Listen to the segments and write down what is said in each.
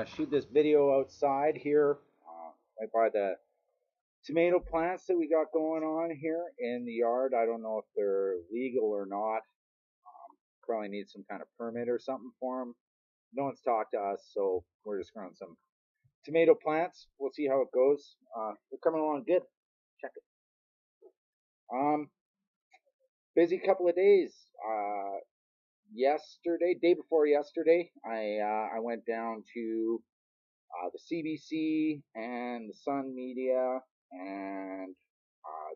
Shoot this video outside here, right by the tomato plants that we got going on here in the yard. I don't know if they're legal or not. Probably need some kind of permit or something for them. No one's talked to us, so we're just growing some tomato plants. We'll see how it goes. They're coming along good. Check it. Busy couple of days. Day before yesterday, I went down to the CBC and the Sun Media and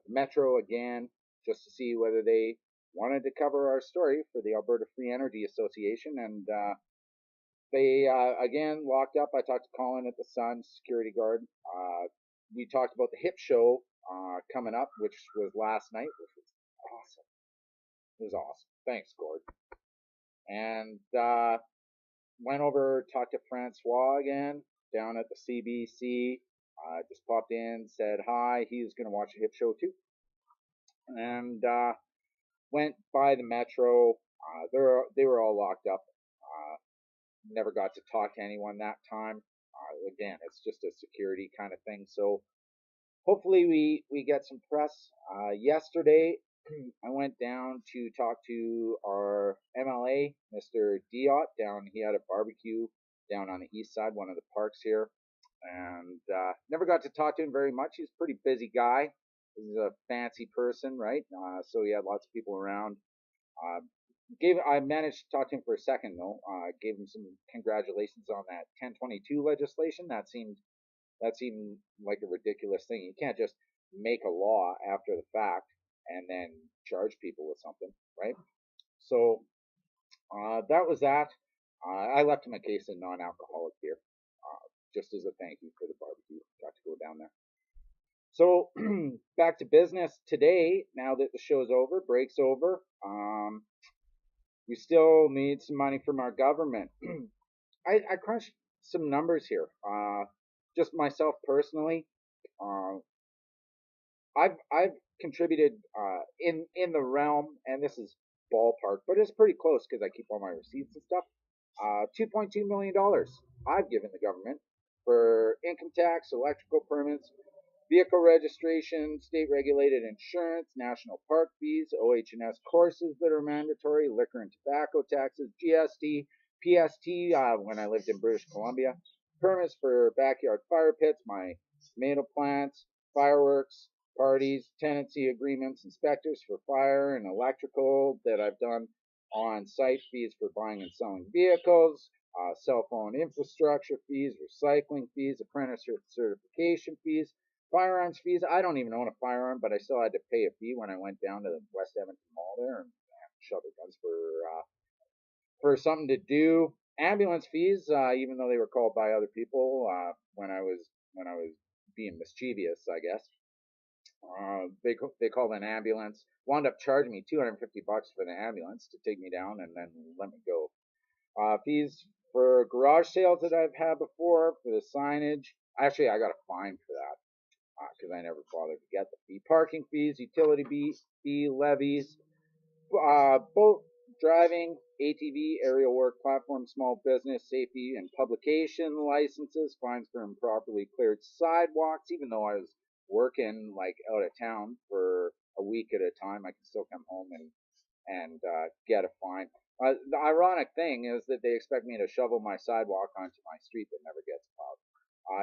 the Metro again, just to see whether they wanted to cover our story for the Alberta Free Energy Association. And they again locked up. I talked to Colin at the Sun, security guard. We talked about the HIP show coming up, which was last night, which was awesome. It was awesome. Thanks, Gord. And went over, talked to Francois again down at the CBC. Just popped in, said hi. He's going to watch the HIP show too. And went by the Metro. They were all locked up. Never got to talk to anyone that time. Again, it's just a security kind of thing. So hopefully we get some press. Yesterday, I went down to talk to our MLA, Mr. Diot, down. He had a barbecue down on the east side, one of the parks here. And never got to talk to him very much. He's a pretty busy guy. He's a fancy person, right? So he had lots of people around. I managed to talk to him for a second though. Gave him some congratulations on that 1022 legislation. That seemed like a ridiculous thing. You can't just make a law after the fact and then charge people with something, right? So that was that. I left him a case of non-alcoholic beer, just as a thank you for the barbecue. Got to go down there. So back to business today. Now that the show's over, break's over. We still need some money from our government. I crunched some numbers here. Just myself personally. I've contributed in the realm, and this is ballpark, but it's pretty close because I keep all my receipts and stuff. $2.2 million I've given the government for income tax, electrical permits, vehicle registration, state-regulated insurance, national park fees, OH&S courses that are mandatory, liquor and tobacco taxes, GST, PST when I lived in British Columbia, permits for backyard fire pits, my tomato plants, fireworks, parties, tenancy agreements, inspectors for fire and electrical that I've done on site, fees for buying and selling vehicles, cell phone infrastructure fees, recycling fees, apprentice certification fees, firearms fees. I don't even own a firearm, but I still had to pay a fee when I went down to the West Edmonton Mall there and shoveled guns for something to do. Ambulance fees, even though they were called by other people when I was being mischievous, I guess. They called an ambulance. Wound up charging me $250 for the ambulance to take me down and then let me go. Fees for garage sales that I've had before, for the signage. Actually, I got a fine for that because I never bothered to get the fee. Parking fees, utility fee levies, boat driving, ATV, aerial work, platform, small business, safety and publication licenses, fines for improperly cleared sidewalks. Even though I was working like out of town for a week at a time, I can still come home and get a fine. The ironic thing is that they expect me to shovel my sidewalk onto my street that never gets plowed.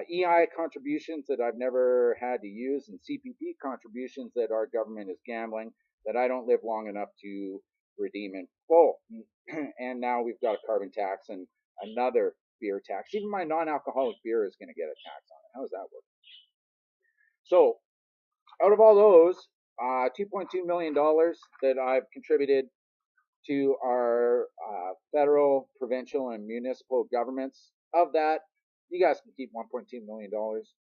EI contributions that I've never had to use, and CPP contributions that our government is gambling that I don't live long enough to redeem in full. And now we've got a carbon tax and another beer tax. Even my non-alcoholic beer is going to get a tax on it. How does that work? So out of all those, $2.2 million that I've contributed to our federal, provincial, and municipal governments, of that, you guys can keep $1.2 million.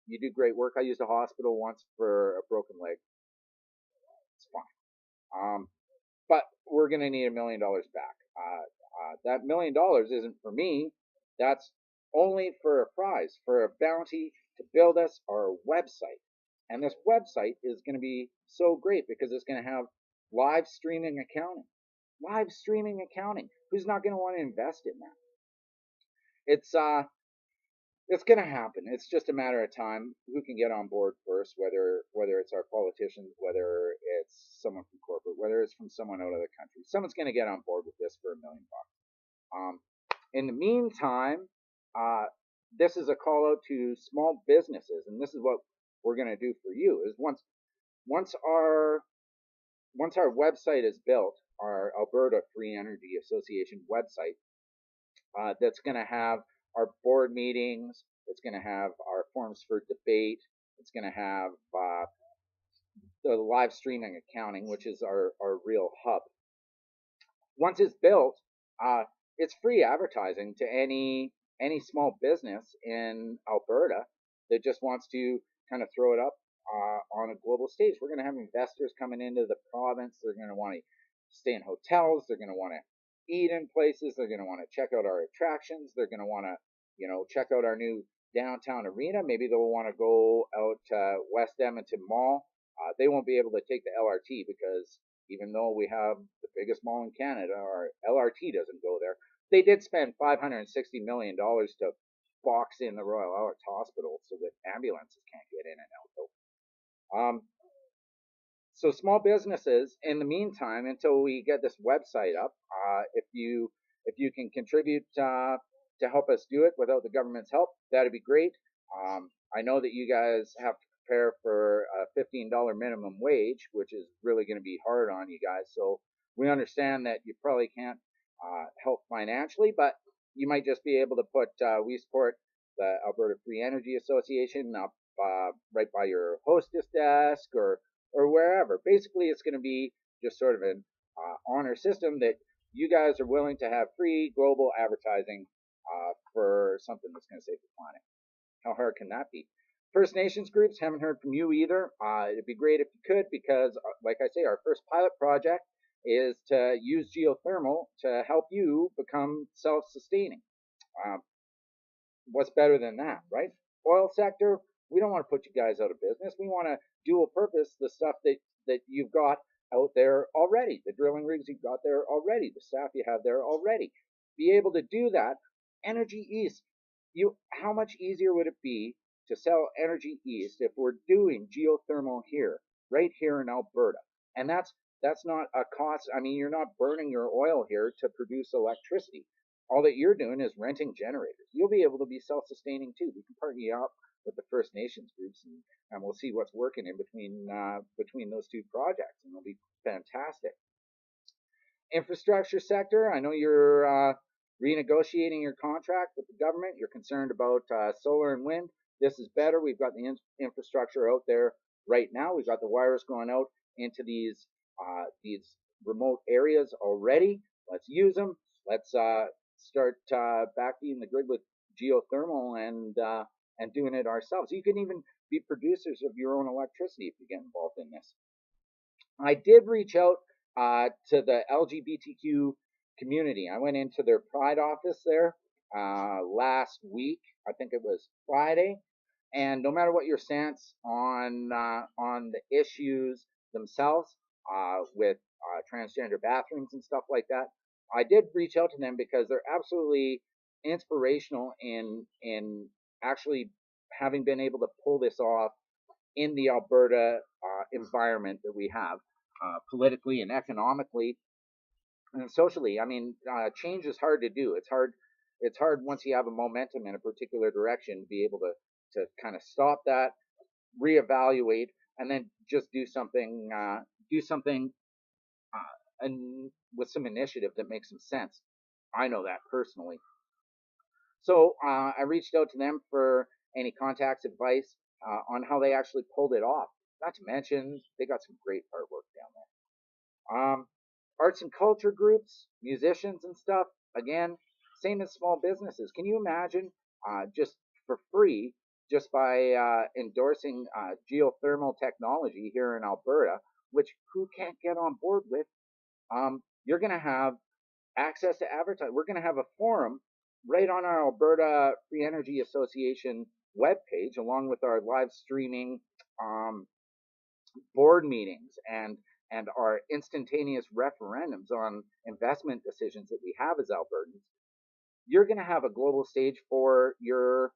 You do great work. I used a hospital once for a broken leg. It's fine. But we're going to need $1 million back. That $1 million isn't for me. That's only for a prize, for a bounty to build us our website. And this website is going to be so great because it's going to have live streaming accounting. Live streaming accounting. Who's not going to want to invest in that? It's It's going to happen. It's just a matter of time who can get on board first, whether it's our politicians, whether it's someone from corporate, whether it's from someone out of the country. Someone's going to get on board with this for $1 million. Um, in the meantime, uh, this is a call out to small businesses, and this is what we're going to do for you. Is once our once our website is built, our Alberta Free Energy Association website, that's going to have our board meetings. It's going to have our forums for debate. It's going to have the live streaming accounting, which is our real hub. Once it's built, it's free advertising to any small business in Alberta that just wants to kind of throw it up on a global stage. We're going to have investors coming into the province. They're going to want to stay in hotels. They're going to want to eat in places. They're going to want to check out our attractions. They're going to want to, check out our new downtown arena. Maybe they'll want to go out to West Edmonton Mall. They won't be able to take the LRT because even though we have the biggest mall in Canada, our LRT doesn't go there. They did spend $560 million to box in the Royal Alex Hospital so that ambulances can't get in and out, though. So small businesses, in the meantime, until we get this website up, if you can contribute to help us do it without the government's help, that'd be great. I know that you guys have to prepare for a $15 minimum wage, which is really going to be hard on you guys. So we understand that you probably can't help financially, but you might just be able to put, we support the Alberta Free Energy Association up right by your hostess desk or wherever. Basically, it's going to be just sort of an honor system that you guys are willing to have free global advertising for something that's going to save the planet. How hard can that be? First Nations groups, haven't heard from you either. It'd be great if you could because, like I say, our first pilot project is to use geothermal to help you become self-sustaining. What's better than that, right? Oil sector, we don't want to put you guys out of business. We want to dual purpose the stuff that you've got out there already, the drilling rigs you've got there already, the staff you have there already. Be able to do that. Energy East, how much easier would it be to sell Energy East if we're doing geothermal here, right here in Alberta? And that's not a cost. I mean, you're not burning your oil here to produce electricity. All that you're doing is renting generators. You'll be able to be self-sustaining too. We can partner you up with the First Nations groups, and we'll see what's working in between those two projects, and it'll be fantastic. Infrastructure sector, I know you're renegotiating your contract with the government. You're concerned about solar and wind. This is better. We've got the infrastructure out there right now. We've got the wires going out into these remote areas already. Let's use them. Let's start backfeeding the grid with geothermal and doing it ourselves. You can even be producers of your own electricity if you get involved in this. I did reach out to the LGBTQ community. I went into their Pride office there last week. I think it was Friday. And no matter what your stance on the issues themselves with transgender bathrooms and stuff like that, I did reach out to them because they're absolutely inspirational in actually having been able to pull this off in the Alberta environment that we have politically and economically and socially. I mean, change is hard to do. It's hard once you have a momentum in a particular direction to be able to kind of stop that, reevaluate, and then just do something and with some initiative that makes some sense. I know that personally. So I reached out to them for any contacts, advice on how they actually pulled it off. Not to mention, they got some great artwork down there. Arts and culture groups, musicians and stuff, again, same as small businesses. Can you imagine just for free, just by endorsing geothermal technology here in Alberta, which who can't get on board with? You're going to have access to advertising. We're going to have a forum right on our Alberta Free Energy Association webpage, along with our live streaming board meetings and our instantaneous referendums on investment decisions that we have as Albertans. You're going to have a global stage for your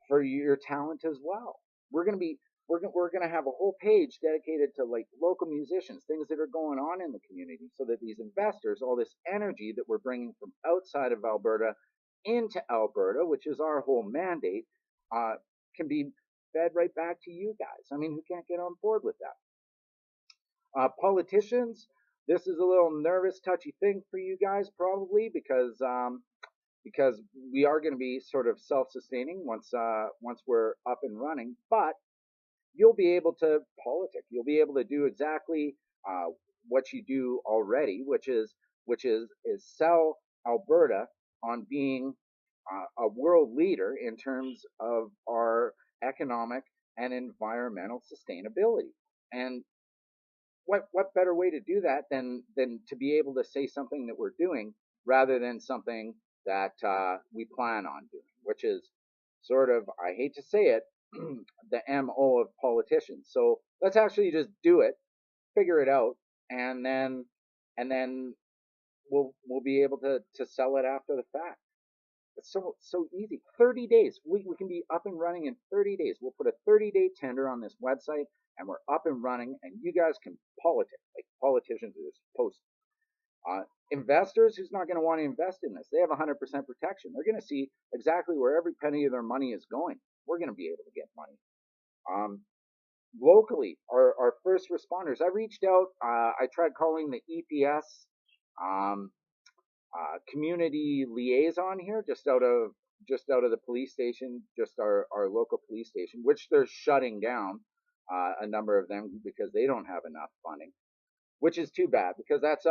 for your talent as well. We're going to be we're going to have a whole page dedicated to like local musicians, things that are going on in the community, so that these investors, all this energy that we're bringing from outside of Alberta into Alberta, which is our whole mandate, can be fed right back to you guys. I mean, who can't get on board with that? Politicians, this is a little nervous, touchy thing for you guys probably, because we are going to be sort of self-sustaining once we're up and running. But you'll be able to politic. You'll be able to do exactly what you do already, which is sell Alberta on being a world leader in terms of our economic and environmental sustainability. And what better way to do that than to be able to say something that we're doing rather than something that we plan on doing, which is sort of, I hate to say it, the MO of politicians. So let's actually just do it, figure it out, and then we'll be able to sell it after the fact. It's so easy. 30 days. We can be up and running in 30 days. We'll put a 30-day tender on this website, and we're up and running, and you guys can politic like politicians are just post. Investors, who's not going to want to invest in this? They have 100% protection. They're going to see exactly where every penny of their money is going. We're going to be able to get money. Locally, our first responders. I reached out. I tried calling the EPS community liaison here, just out of the police station, just our local police station, which they're shutting down a number of them because they don't have enough funding, which is too bad, because that's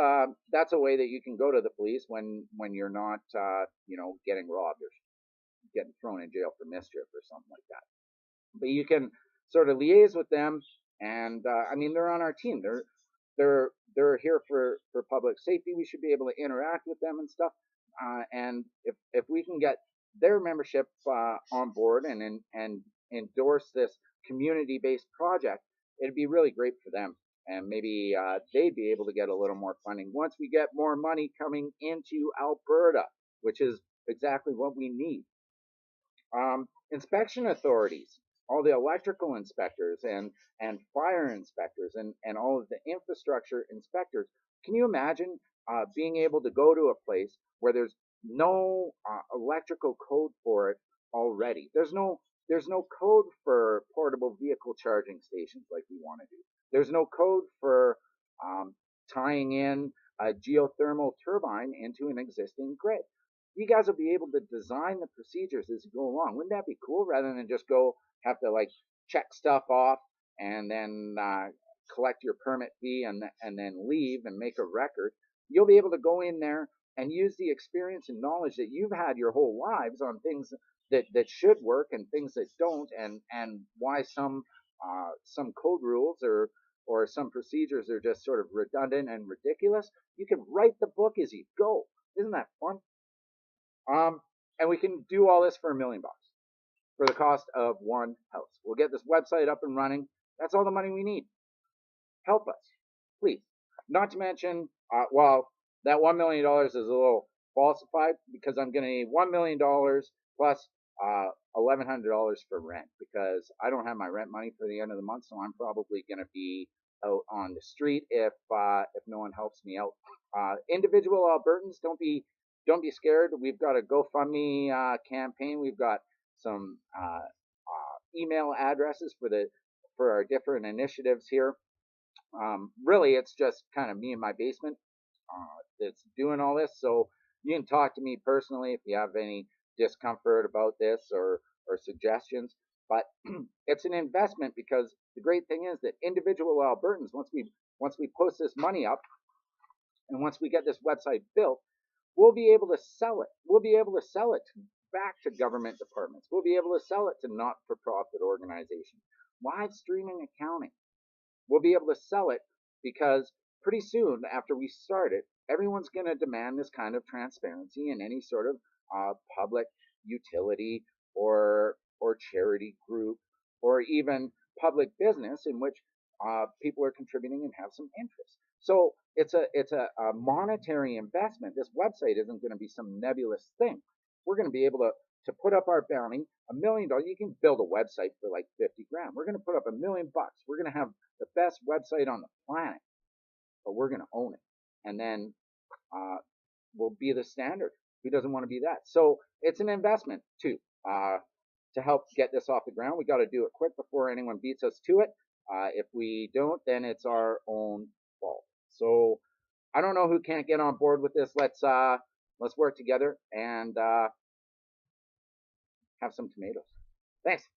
a way that you can go to the police when you're not getting robbed or getting thrown in jail for mischief or something like that. But you can sort of liaise with them, and I mean, they're on our team. They're here for public safety. We should be able to interact with them and stuff. And if we can get their membership on board and endorse this community-based project, it'd be really great for them. And maybe they'd be able to get a little more funding once we get more money coming into Alberta, which is exactly what we need. Inspection authorities, all the electrical inspectors and fire inspectors and all of the infrastructure inspectors. Can you imagine being able to go to a place where there's no electrical code for it already? There's no code for portable vehicle charging stations like we want to do. There's no code for tying in a geothermal turbine into an existing grid. You guys will be able to design the procedures as you go along. Wouldn't that be cool? Rather than just go have to like check stuff off and then collect your permit fee and then leave and make a record. You'll be able to go in there and use the experience and knowledge that you've had your whole lives on things that should work and things that don't, and why some code rules or some procedures are just sort of redundant and ridiculous. You can write the book as you go. Isn't that fun? And we can do all this for $1 million for the cost of one house. We'll get this website up and running. That's all the money we need. Help us, please. Not to mention, that $1 million is a little falsified, because I'm going to need $1 million plus $1,100 for rent, because I don't have my rent money for the end of the month, so I'm probably going to be out on the street if no one helps me out. Individual Albertans, don't be scared. We've got a GoFundMe campaign. We've got some email addresses for our different initiatives here. Really, it's just kind of me in my basement that's doing all this. So you can talk to me personally if you have any discomfort about this or suggestions. But it's an investment, because the great thing is that individual Albertans, once we post this money up and once we get this website built, we'll be able to sell it. We'll be able to sell it back to government departments. We'll be able to sell it to not-for-profit organizations. Live streaming accounting. We'll be able to sell it because pretty soon after we start it, everyone's going to demand this kind of transparency in any sort of public utility or charity group or even public business in which people are contributing and have some interest. So it's a monetary investment. This website isn't going to be some nebulous thing. We're going to be able to put up our bounty, $1 million. You can build a website for like 50 grand. We're going to put up $1 million. We're going to have the best website on the planet, but we're going to own it. And then we'll be the standard. Who doesn't want to be that? So it's an investment too. To help get this off the ground, we got to do it quick before anyone beats us to it. If we don't, then it's our own fault. So I don't know who can't get on board with this. Let's work together and have some tomatoes. Thanks.